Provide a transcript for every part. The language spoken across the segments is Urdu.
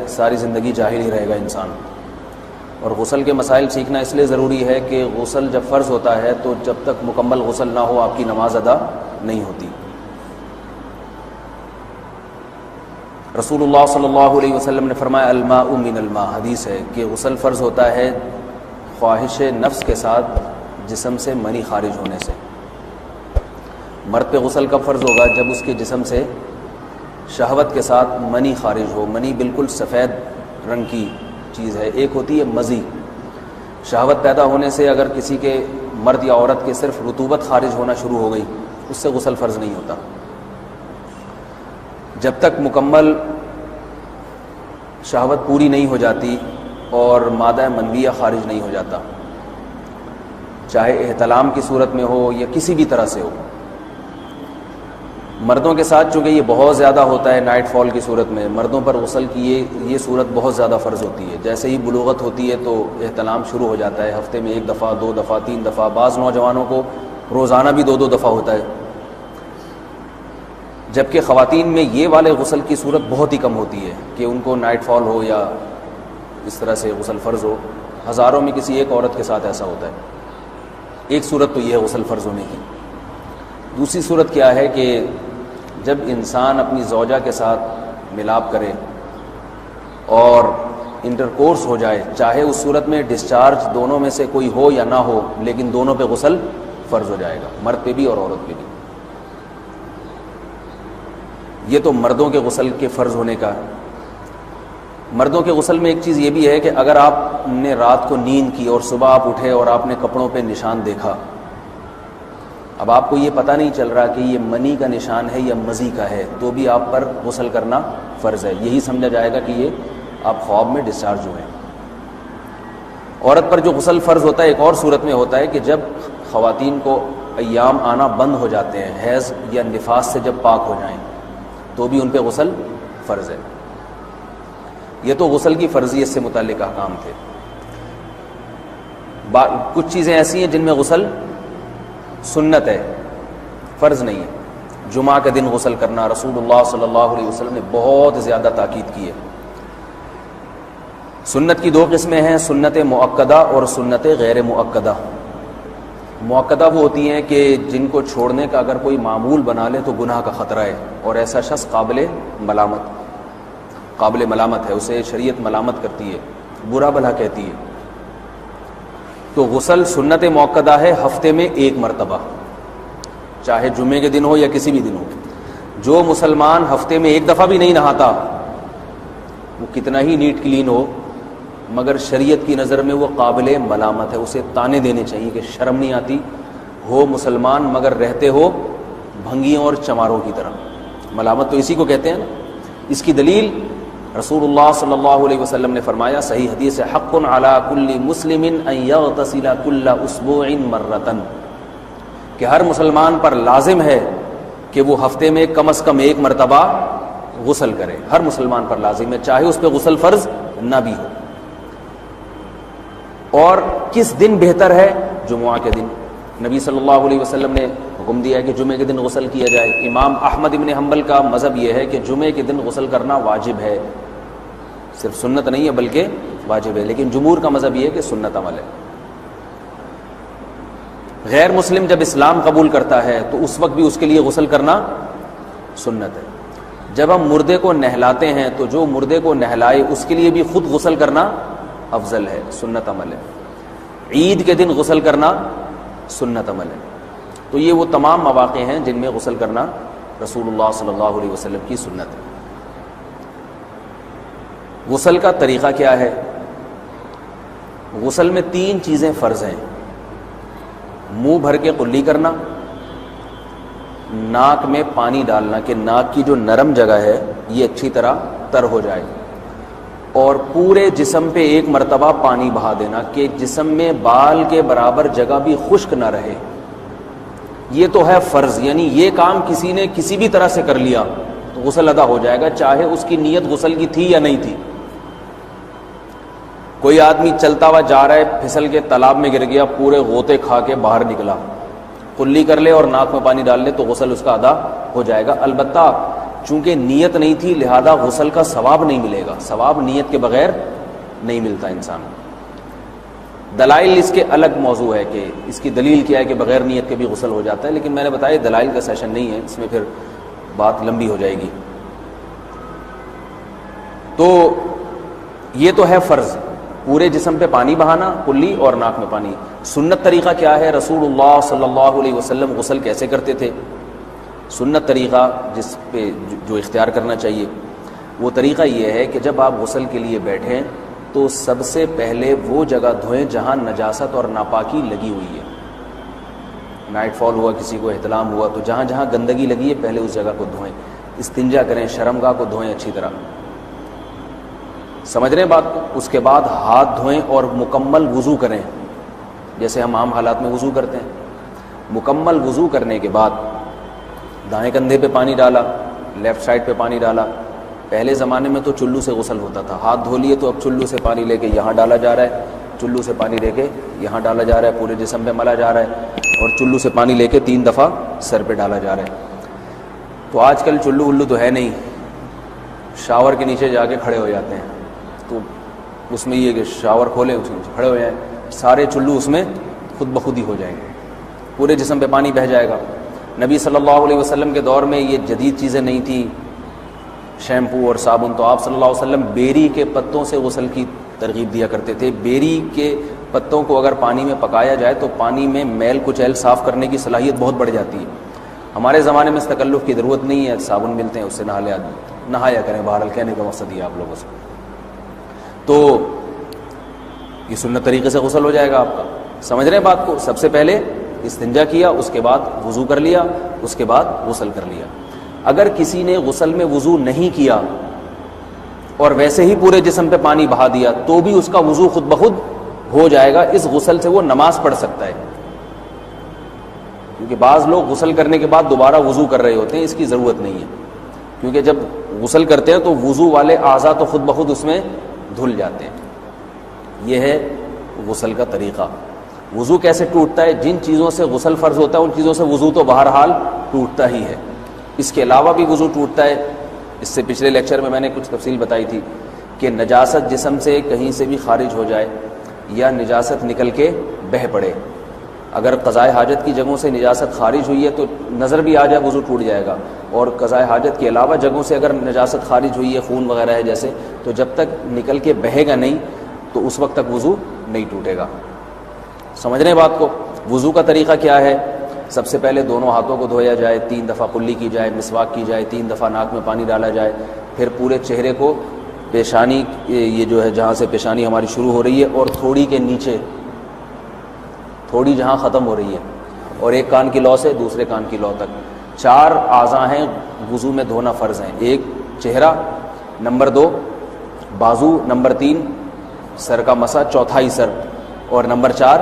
ساری زندگی جاہل ہی رہے گا انسان. اور غسل کے مسائل سیکھنا اس لیے ضروری ہے کہ غسل جب فرض ہوتا ہے تو جب تک مکمل غسل نہ ہو آپ کی نماز ادا نہیں ہوتی. رسول اللہ صلی اللہ علیہ وسلم نے فرمایا الماء من الماء. حدیث ہے کہ غسل فرض ہوتا ہے خواہش نفس کے ساتھ جسم سے منی خارج ہونے سے. مرد پہ غسل کب فرض ہوگا؟ جب اس کے جسم سے شہوت کے ساتھ منی خارج ہو. منی بالکل سفید رنگ کی چیز ہے. ایک ہوتی ہے مزی. شہوت پیدا ہونے سے اگر کسی کے مرد یا عورت کے صرف رطوبت خارج ہونا شروع ہو گئی اس سے غسل فرض نہیں ہوتا. جب تک مکمل شہوت پوری نہیں ہو جاتی اور مادہ منویہ خارج نہیں ہو جاتا، چاہے احتلام کی صورت میں ہو یا کسی بھی طرح سے ہو. مردوں کے ساتھ چونکہ یہ بہت زیادہ ہوتا ہے نائٹ فال کی صورت میں، مردوں پر غسل کی یہ صورت بہت زیادہ فرض ہوتی ہے. جیسے ہی بلوغت ہوتی ہے تو احتلام شروع ہو جاتا ہے. ہفتے میں 1 دفعہ 2 دفعہ 3 دفعہ، بعض نوجوانوں کو روزانہ بھی 2 دفعہ ہوتا ہے. جبکہ خواتین میں یہ والے غسل کی صورت بہت ہی کم ہوتی ہے کہ ان کو نائٹ فال ہو یا اس طرح سے غسل فرض ہو. ہزاروں میں کسی ایک عورت کے ساتھ ایسا ہوتا ہے. ایک صورت تو یہ ہے غسل فرض ہونے کی. دوسری صورت کیا ہے کہ جب انسان اپنی زوجہ کے ساتھ ملاپ کرے اور انٹرکورس ہو جائے، چاہے اس صورت میں ڈسچارج دونوں میں سے کوئی ہو یا نہ ہو، لیکن دونوں پہ غسل فرض ہو جائے گا، مرد پہ بھی اور عورت پہ بھی. یہ تو مردوں کے غسل کے فرض ہونے کا. مردوں کے غسل میں ایک چیز یہ بھی ہے کہ اگر آپ نے رات کو نیند کی اور صبح آپ اٹھے اور آپ نے کپڑوں پہ نشان دیکھا، اب آپ کو یہ پتہ نہیں چل رہا کہ یہ منی کا نشان ہے یا مزی کا ہے، تو بھی آپ پر غسل کرنا فرض ہے. یہی سمجھا جائے گا کہ یہ آپ خواب میں ڈسچارج ہوئے ہیں. عورت پر جو غسل فرض ہوتا ہے ایک اور صورت میں ہوتا ہے کہ جب خواتین کو ایام آنا بند ہو جاتے ہیں، حیض یا نفاس سے جب پاک ہو جائیں تو بھی ان پہ غسل فرض ہے. یہ تو غسل کی فرضیت سے متعلق احکام تھے. کچھ چیزیں ایسی ہیں جن میں غسل سنت ہے، فرض نہیں ہے. جمعہ کے دن غسل کرنا رسول اللہ صلی اللہ علیہ وسلم نے بہت زیادہ تاکید کی ہے. سنت کی 2 قسمیں ہیں، سنت مؤکدہ اور سنت غیر مؤکدہ. مؤکدہ وہ ہوتی ہیں کہ جن کو چھوڑنے کا اگر کوئی معمول بنا لے تو گناہ کا خطرہ ہے اور ایسا شخص قابل ملامت ہے، اسے شریعت ملامت کرتی ہے، برا بھلا کہتی ہے. تو غسل سنت مؤکدہ ہے ہفتے میں 1 مرتبہ، چاہے جمعے کے دن ہو یا کسی بھی دن ہو. جو مسلمان ہفتے میں 1 دفعہ بھی نہیں نہاتا، وہ کتنا ہی نیٹ کلین ہو، مگر شریعت کی نظر میں وہ قابل ملامت ہے. اسے تانے دینے چاہیے کہ شرم نہیں آتی ہو مسلمان مگر رہتے ہو بھنگیوں اور چماروں کی طرح. ملامت تو اسی کو کہتے ہیں نا. اس کی دلیل رسول اللہ صلی اللہ علیہ وسلم نے فرمایا، صحیح حدیث ہے، حق علی کل مسلم ان یغتسل کل اسبوع مرۃ، کہ ہر مسلمان پر لازم ہے کہ وہ ہفتے میں کم از کم 1 مرتبہ غسل کرے. ہر مسلمان پر لازم ہے، چاہے اس پہ غسل فرض نہ بھی ہو. اور کس دن بہتر ہے؟ جمعہ کے دن. نبی صلی اللہ علیہ وسلم نے حکم دیا ہے کہ جمعے کے دن غسل کیا جائے. امام احمد ابن حنبل کا مذہب یہ ہے کہ جمعے کے دن غسل کرنا واجب ہے، صرف سنت نہیں ہے بلکہ واجب ہے. لیکن جمہور کا مذہب یہ ہے کہ سنت عمل ہے. غیر مسلم جب اسلام قبول کرتا ہے تو اس وقت بھی اس کے لیے غسل کرنا سنت ہے. جب ہم مردے کو نہلاتے ہیں تو جو مردے کو نہلائے اس کے لیے بھی خود غسل کرنا افضل ہے، سنت عمل ہے. عید کے دن غسل کرنا سنت عمل ہے. تو یہ وہ تمام مواقع ہیں جن میں غسل کرنا رسول اللہ صلی اللہ علیہ وسلم کی سنت ہے. غسل کا طریقہ کیا ہے؟ غسل میں 3 چیزیں فرض ہیں. منہ بھر کے قلی کرنا، ناک میں پانی ڈالنا کہ ناک کی جو نرم جگہ ہے یہ اچھی طرح تر ہو جائے، اور پورے جسم پہ 1 مرتبہ پانی بہا دینا کہ جسم میں بال کے برابر جگہ بھی خشک نہ رہے. یہ تو ہے فرض، یعنی یہ کام کسی نے کسی بھی طرح سے کر لیا تو غسل ادا ہو جائے گا، چاہے اس کی نیت غسل کی تھی یا نہیں تھی. کوئی آدمی چلتا ہوا جا رہا ہے، پھسل کے تالاب میں گر گیا، پورے غوطے کھا کے باہر نکلا، قلی کر لے اور ناک میں پانی ڈال لے تو غسل اس کا ادا ہو جائے گا. البتہ چونکہ نیت نہیں تھی لہذا غسل کا ثواب نہیں ملے گا، ثواب نیت کے بغیر نہیں ملتا انسان کو۔ دلائل اس کے الگ موضوع ہے کہ اس کی دلیل کیا ہے کہ بغیر نیت کے بھی غسل ہو جاتا ہے، لیکن میں نے بتایا دلائل کا سیشن نہیں ہے، اس میں پھر بات لمبی ہو جائے گی۔ تو یہ تو ہے فرض، پورے جسم پہ پانی بہانا کلی اور ناک میں پانی۔ سنت طریقہ کیا ہے؟ رسول اللہ صلی اللہ علیہ وسلم غسل کیسے کرتے تھے؟ سنت طریقہ جس پہ جو اختیار کرنا چاہیے وہ طریقہ یہ ہے کہ جب آپ غسل کے لیے بیٹھیں تو سب سے پہلے وہ جگہ دھوئیں جہاں نجاست اور ناپاکی لگی ہوئی ہے۔ نائٹ فال ہوا، کسی کو احتلام ہوا، تو جہاں جہاں گندگی لگی ہے پہلے اس جگہ کو دھوئیں، استنجا کریں، شرمگاہ کو دھوئیں اچھی طرح، سمجھ رہے ہیں بات کو؟ اس کے بعد ہاتھ دھوئیں اور مکمل وضو کریں جیسے ہم عام حالات میں وضو کرتے ہیں۔ مکمل وضو کرنے کے بعد دائیں کندھے پہ پانی ڈالا، لیفٹ سائڈ پہ پانی ڈالا۔ پہلے زمانے میں تو چلو سے غسل ہوتا تھا، ہاتھ دھو لیے تو اب چلو سے پانی لے کے یہاں ڈالا جا رہا ہے، چلو سے پانی لے کے یہاں ڈالا جا رہا ہے، پورے جسم پہ ملا جا رہا ہے، اور چلو سے پانی لے کے 3 دفعہ سر پہ ڈالا جا رہا ہے۔ تو آج کل چلو ولو تو ہے نہیں، شاور کے نیچے جا کے کھڑے ہو جاتے ہیں، تو اس میں یہ کہ شاور کھولیں اس میں کھڑے ہو جائیں، سارے چلو اس میں خود بخود ہی ہو جائیں گے، پورے جسم پہ پانی بہہ جائے گا۔ نبی صلی اللہ علیہ وسلم کے دور میں یہ جدید چیزیں نہیں تھیں، شیمپو اور صابن، تو آپ صلی اللہ علیہ وسلم بیری کے پتوں سے غسل کی ترغیب دیا کرتے تھے۔ بیری کے پتوں کو اگر پانی میں پکایا جائے تو پانی میں میل کچیل صاف کرنے کی صلاحیت بہت بڑھ جاتی ہے۔ ہمارے زمانے میں اس تکلف کی ضرورت نہیں ہے، صابن ملتے ہیں اس سے نہایا کریں، بہرحال کہنے کا مقصد یہ آپ لوگوں سے۔ تو یہ سنت طریقے سے غسل ہو جائے گا آپ کا، سمجھ رہے ہیں بات کو؟ سب سے پہلے استنجا کیا، اس کے بعد وضو کر لیا، اس کے بعد غسل کر لیا۔ اگر کسی نے غسل میں وضو نہیں کیا اور ویسے ہی پورے جسم پہ پانی بہا دیا تو بھی اس کا وضو خود بخود ہو جائے گا، اس غسل سے وہ نماز پڑھ سکتا ہے۔ کیونکہ بعض لوگ غسل کرنے کے بعد دوبارہ وضو کر رہے ہوتے ہیں، اس کی ضرورت نہیں ہے، کیونکہ جب غسل کرتے ہیں تو وضو والے اعضاء تو خود بخود اس میں دھل جاتے ہیں۔ یہ ہے غسل کا طریقہ۔ وضو کیسے ٹوٹتا ہے؟ جن چیزوں سے غسل فرض ہوتا ہے ان چیزوں سے وضو تو بہرحال ٹوٹتا ہی ہے، اس کے علاوہ بھی وضو ٹوٹتا ہے۔ اس سے پچھلے لیکچر میں نے کچھ تفصیل بتائی تھی کہ نجاست جسم سے کہیں سے بھی خارج ہو جائے یا نجاست نکل کے بہہ پڑے، اگر قضائے حاجت کی جگہوں سے نجاست خارج ہوئی ہے تو نظر بھی آ جائے وضو ٹوٹ جائے گا، اور قضائے حاجت کے علاوہ جگہوں سے اگر نجاست خارج ہوئی ہے، خون وغیرہ ہے جیسے، تو جب تک نکل کے بہے گا نہیں تو اس وقت تک وضو نہیں ٹوٹے گا۔ سمجھ رہے ہیں بات کو؟ وضو کا طریقہ کیا ہے؟ سب سے پہلے دونوں ہاتھوں کو دھویا جائے، 3 دفعہ کلی کی جائے، مسواک کی جائے، 3 دفعہ ناک میں پانی ڈالا جائے، پھر پورے چہرے کو، پیشانی یہ جو ہے جہاں سے پیشانی ہماری شروع ہو رہی ہے اور تھوڑی کے نیچے، تھوڑی جہاں ختم ہو رہی ہے، اور ایک کان کی لو سے دوسرے کان کی لو تک 4 اعضاء ہیں وضو میں دھونا فرض ہیں۔ 1 چہرہ، نمبر 2 بازو، نمبر 3 سر کا مسا، چوتھائی سر، اور نمبر 4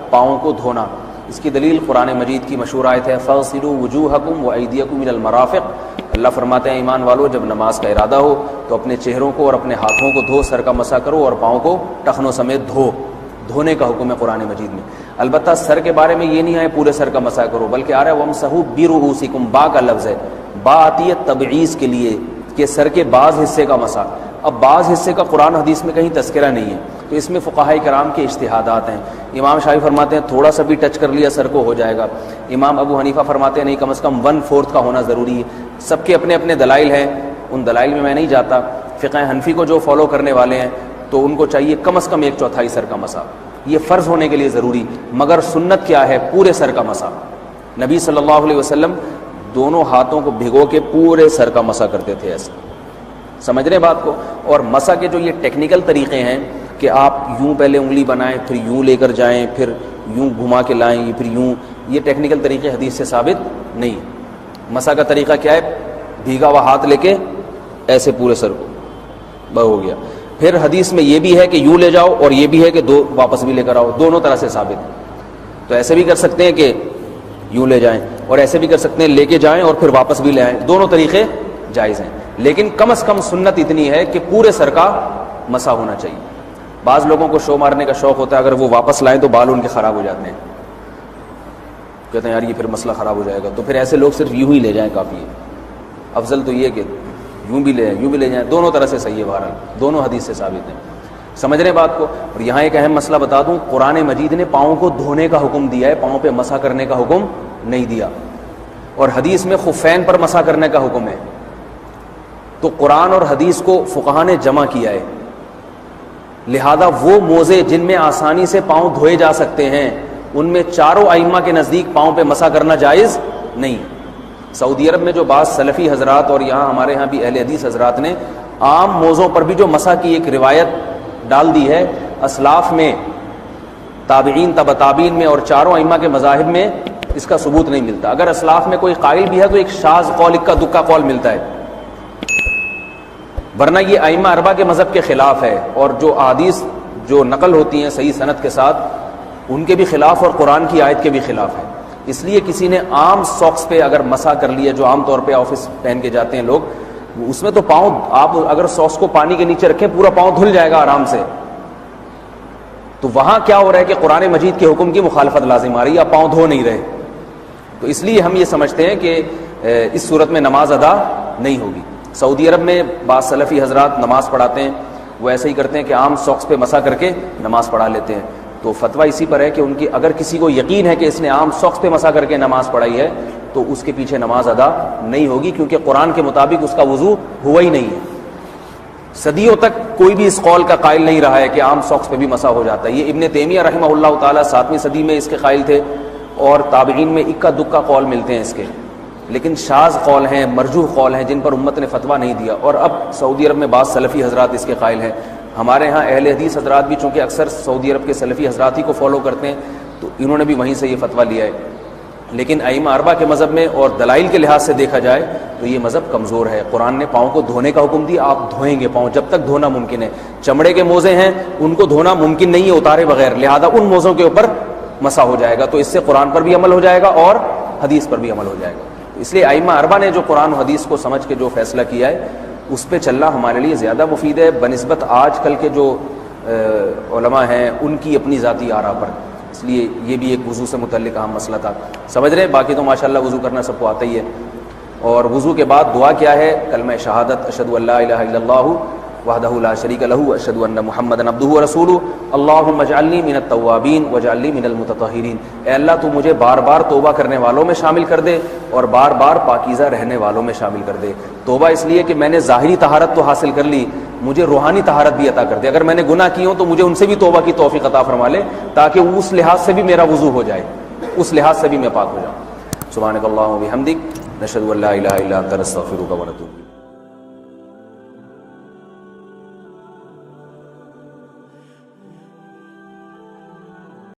پاؤں کو دھونا۔ اس کی دلیل قرآن مجید کی مشہور آیت ہے فَاغْسِلُوا وُجُوهَكُمْ وَأَيْدِيَكُمْ إِلَى الْمَرَافِقِ۔ اللہ فرماتے ہیں ایمان والو جب نماز کا ارادہ ہو تو اپنے چہروں کو اور اپنے ہاتھوں کو دھو، سر کا مسا کرو اور پاؤں کو ٹخنوں سمیت دھو۔ دھونے کا حکم ہے قرآن مجید میں۔ البتہ سر کے بارے میں یہ نہیں ہے پورے سر کا مسا کرو، بلکہ آ رہا ہے وَامْسَحُوا بِرُؤُوسِكُمْ، با کا لفظ ہے، با آتی ہے تبعیض کے لیے کہ سر کے بعض حصے کا مسا۔ اب بعض حصے کا قرآن حدیث میں کہیں تذکرہ نہیں ہے، تو اس میں فقہاء کرام کے اجتہادات ہیں۔ امام شافعی فرماتے ہیں تھوڑا سا بھی ٹچ کر لیا سر کو ہو جائے گا، امام ابو حنیفہ فرماتے ہیں نہیں کم از کم 1/4 کا ہونا ضروری ہے۔ سب کے اپنے اپنے دلائل ہیں، ان دلائل میں نہیں جاتا۔ فقہ حنفی کو جو فالو کرنے والے ہیں تو ان کو چاہیے کم از کم 1/4 سر کا مسا، یہ فرض ہونے کے لیے ضروری، مگر سنت کیا ہے؟ پورے سر کا مسا۔ نبی صلی اللہ علیہ وسلم دونوں ہاتھوں کو بھگو کے پورے سر کا مسا کرتے تھے ایسے، سمجھ رہے بات کو؟ اور مسا کے جو یہ ٹیکنیکل طریقے ہیں کہ آپ یوں پہلے انگلی بنائیں، پھر یوں لے کر جائیں، پھر یوں گھما کے لائیں، پھر یوں، یہ ٹیکنیکل طریقے حدیث سے ثابت نہیں۔ مسا کا طریقہ کیا ہے؟ بھیگا ہوا ہاتھ لے کے ایسے پورے سر کو بس ہو گیا۔ پھر حدیث میں یہ بھی ہے کہ یوں لے جاؤ اور یہ بھی ہے کہ 2 واپس بھی لے کر آؤ، دونوں طرح سے ثابت ہے۔ تو ایسے بھی کر سکتے ہیں کہ یوں لے جائیں، اور ایسے بھی کر سکتے ہیں لے کے جائیں اور پھر واپس بھی لے آئیں، دونوں طریقے جائز ہیں، لیکن کم از کم سنت اتنی ہے کہ پورے سر کا مسا ہونا چاہیے۔ بعض لوگوں کو شو مارنے کا شوق ہوتا ہے، اگر وہ واپس لائیں تو بال ان کے خراب ہو جاتے ہیں، کہتے ہیں یار یہ پھر مسئلہ خراب ہو جائے گا، تو پھر ایسے لوگ صرف یوں ہی لے جائیں کافی ہے۔ افضل تو یہ کہ یوں بھی لے جائیں، دونوں طرح سے صحیح ہے، بہرحال دونوں حدیث سے ثابت ہیں. سمجھ رہے بات کو. اور یہاں ایک اہم مسئلہ بتا دوں، قرآن مجید نے پاؤں کو دھونے کا حکم دیا ہے، پاؤں پہ مسح کرنے کا حکم نہیں دیا. اور حدیث میں خفین پر مسح کرنے کا حکم ہے. تو قرآن اور حدیث کو فقہا نے جمع کیا ہے. لہذا وہ موزے جن میں آسانی سے پاؤں دھوئے جا سکتے ہیں ان میں چاروں ائمہ کے نزدیک پاؤں پہ مسح کرنا جائز نہیں. سعودی عرب میں جو بعض سلفی حضرات اور یہاں ہمارے ہاں بھی اہل حدیث حضرات نے عام موزوں پر بھی جو مسح کی ایک روایت ڈال دی ہے، اسلاف میں، تابعین، تبع تابعین میں اور چاروں ائمہ کے مذاہب میں اس کا ثبوت نہیں ملتا. اگر اسلاف میں کوئی قائل بھی ہے تو ایک شاذ قول، اکا دکا قول ملتا ہے، ورنہ یہ ائمہ اربعہ کے مذہب کے خلاف ہے. اور جو احادیث جو نقل ہوتی ہیں صحیح سند کے ساتھ ان کے بھی خلاف اور قرآن کی آیت کے بھی خلاف ہے. اس لیے کسی نے عام ساکس پہ اگر مسح کر لیا، جو عام طور پہ آفس پہن کے جاتے ہیں لوگ، اس میں تو پاؤں، آپ اگر ساکس کو پانی کے نیچے رکھیں پورا پاؤں دھل جائے گا آرام سے. تو وہاں کیا ہو رہا ہے کہ قرآن مجید کے حکم کی مخالفت لازم آ رہی ہے، آپ پاؤں دھو نہیں رہے. تو اس لیے ہم یہ سمجھتے ہیں کہ اس صورت میں نماز ادا نہیں ہوگی. سعودی عرب میں بعض سلفی حضرات نماز پڑھاتے ہیں، وہ ایسے ہی کرتے ہیں کہ عام ساکس پہ مسح کر کے نماز پڑھا لیتے ہیں. تو فتویٰ اسی پر ہے کہ ان کی اگر کسی کو یقین ہے کہ اس نے عام ساکس پہ مسح کر کے نماز پڑھائی ہے تو اس کے پیچھے نماز ادا نہیں ہوگی، کیونکہ قرآن کے مطابق اس کا وضو ہوا ہی نہیں ہے. صدیوں تک کوئی بھی اس قول کا قائل نہیں رہا ہے کہ عام ساکس پہ بھی مسح ہو جاتا ہے. یہ ابن تیمیہ رحمہ اللہ تعالیٰ 7ویں صدی میں اس کے قائل تھے، اور تابعین میں اکا دکا قول ملتے ہیں اس کے، لیکن شاذ قول ہیں، مرجوح قول ہیں جن پر امت نے فتویٰ نہیں دیا. اور اب سعودی عرب میں بعض سلفی حضرات اس کے قائل ہیں. ہمارے ہاں اہل حدیث حضرات بھی چونکہ اکثر سعودی عرب کے سلفی حضرات ہی کو فالو کرتے ہیں تو انہوں نے بھی وہیں سے یہ فتویٰ لیا ہے. لیکن ائمہ اربعہ کے مذہب میں اور دلائل کے لحاظ سے دیکھا جائے تو یہ مذہب کمزور ہے. قرآن نے پاؤں کو دھونے کا حکم دیا، آپ دھوئیں گے پاؤں جب تک دھونا ممکن ہے. چمڑے کے موزے ہیں ان کو دھونا ممکن نہیں ہے اتارے بغیر، لہذا ان موزوں کے اوپر مسح ہو جائے گا. تو اس سے قرآن پر بھی عمل ہو جائے گا اور حدیث پر بھی عمل ہو جائے گا. اس لیے ائمہ اربعہ نے جو قرآن و حدیث کو سمجھ کے جو فیصلہ کیا ہے اس پہ چلنا ہمارے لیے زیادہ مفید ہے بنسبت آج کل کے جو علماء ہیں ان کی اپنی ذاتی آراء پر. اس لیے یہ بھی ایک وضو سے متعلق اہم مسئلہ تھا. سمجھ رہے ہیں؟ باقی تو ماشاءاللہ وضو کرنا سب کو آتا ہی ہے. اور وضو کے بعد دعا کیا ہے؟ کلمہ شہادت، اشہد ان لا الہ الا اللہ وحدہ لا شریک لہ اشہد ان محمدا عبدہ ورسولہ اللہم اجعلنی من التوابین واجعلنی من المتطہرین. اے اللہ تو مجھے بار بار توبہ کرنے والوں میں شامل کر دے اور بار بار پاکیزہ رہنے والوں میں شامل کر دے. توبہ اس لیے کہ میں نے ظاہری طہارت تو حاصل کر لی، مجھے روحانی طہارت بھی عطا کر دے. اگر میں نے گناہ کی ہوں تو مجھے ان سے بھی توبہ کی توفیق عطا فرما لے تاکہ اس لحاظ سے بھی میرا وضو ہو جائے، اس لحاظ سے بھی میں پاک ہو جاؤں. سبحانک اللہم و بحمدک، نشہد ان لا الہ الا انت، نستغفرک و نتوب الیک.